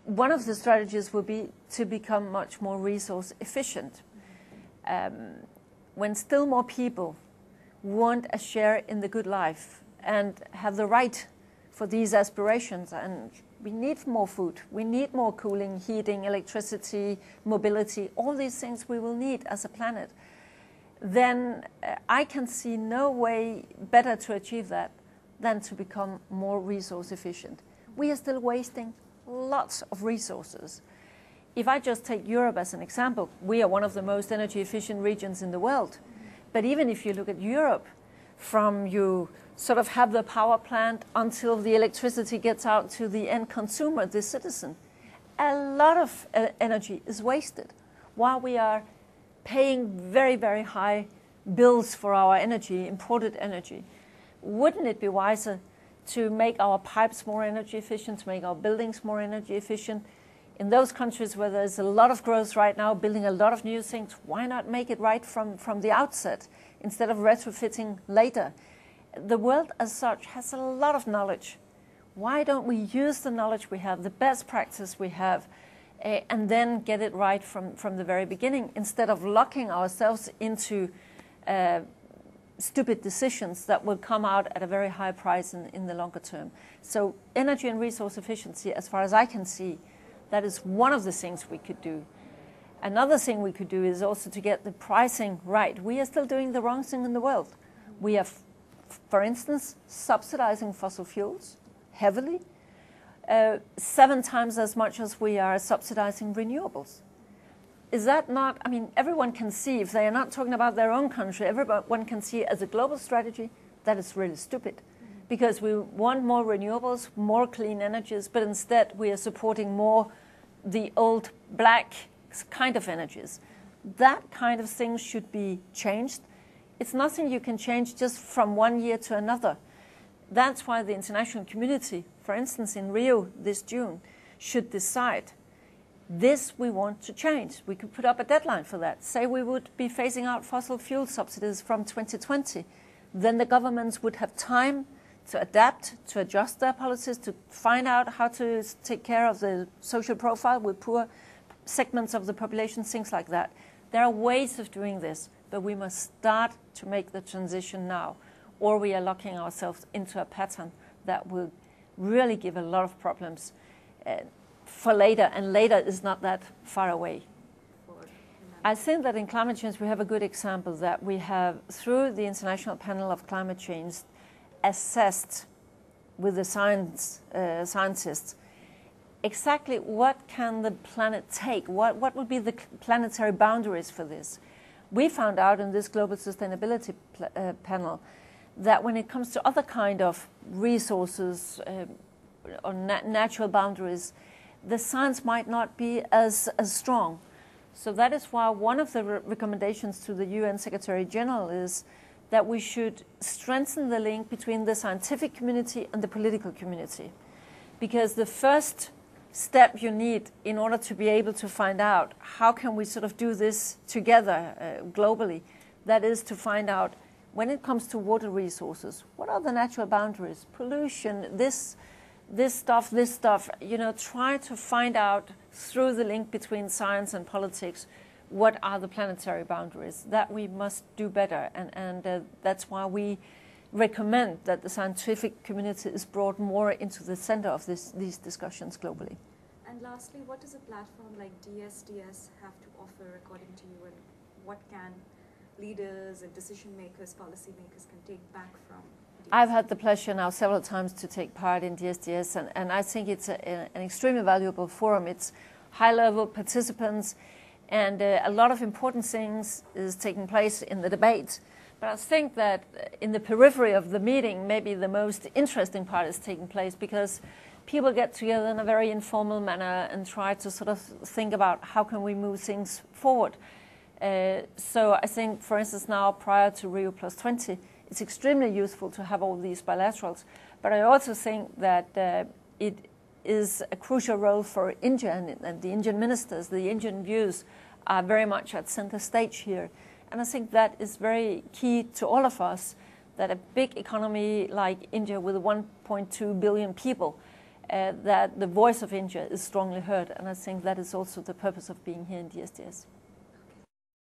one of the strategies would be to become much more resource efficient. When still more people want a share in the good life and have the right for these aspirations, and we need more food, we need more cooling, heating, electricity, mobility, all these things we will need as a planet, then I can see no way better to achieve that than to become more resource efficient. We are still wasting lots of resources. If I just take Europe as an example, we are one of the most energy efficient regions in the world. But even if you look at Europe, from you sort of have the power plant until the electricity gets out to the end consumer, the citizen, a lot of energy is wasted while we are paying very, very high bills for our energy, imported energy. Wouldn't it be wiser to make our pipes more energy efficient, to make our buildings more energy efficient? In those countries where there's a lot of growth right now, building a lot of new things, why not make it right from the outset instead of retrofitting later? The world as such has a lot of knowledge. Why don't we use the knowledge we have, the best practice we have, and then get it right from the very beginning, instead of locking ourselves into stupid decisions that will come out at a very high price in the longer term. So energy and resource efficiency, as far as I can see, that is one of the things we could do. Another thing we could do is also to get the pricing right. We are still doing the wrong thing in the world. We are, for instance, subsidizing fossil fuels heavily, 7 times as much as we are subsidizing renewables. Is that not, I mean, everyone can see, if they are not talking about their own country, everyone can see as a global strategy, that is really stupid. Because we want more renewables, more clean energies, but instead we are supporting more the old black kind of energies. That kind of thing should be changed. It's nothing you can change just from one year to another. That's why the international community, for instance in Rio this June, should decide this we want to change. We could put up a deadline for that. Say we would be phasing out fossil fuel subsidies from 2020. Then the governments would have time to adapt, to adjust their policies, to find out how to take care of the social profile with poor segments of the population, things like that. There are ways of doing this, but we must start to make the transition now, or we are locking ourselves into a pattern that will really give a lot of problems for later, and later is not that far away. I think that in climate change we have a good example that we have, through the International Panel of Climate Change, assessed with the scientists exactly what can the planet take, what would be the planetary boundaries for this. We found out in this global sustainability panel that when it comes to other kind of resources or natural boundaries, the science might not be as strong. So that is why one of the recommendations to the UN Secretary General is that we should strengthen the link between the scientific community and the political community. Because the first step you need in order to be able to find out how can we sort of do this together globally, that is to find out, when it comes to water resources, what are the natural boundaries? Pollution, this stuff, you know, try to find out through the link between science and politics what are the planetary boundaries. That we must do better, and that's why we recommend that the scientific community is brought more into the center of these discussions globally. And lastly, what does a platform like DSDS have to offer according to you, and what can leaders and decision makers, policy makers can take back from DSDS? I've had the pleasure now several times to take part in DSDS, and I think it's an extremely valuable forum. It's high-level participants, and a lot of important things is taking place in the debate. But I think that in the periphery of the meeting, maybe the most interesting part is taking place, because people get together in a very informal manner and try to sort of think about how can we move things forward. So I think, for instance, now prior to Rio +20, it's extremely useful to have all these bilaterals. But I also think that it is a crucial role for India and the Indian ministers. The Indian views are very much at center stage here. And I think that is very key to all of us, that a big economy like India with 1.2 billion people that the voice of India is strongly heard, and I think that is also the purpose of being here in DSDS.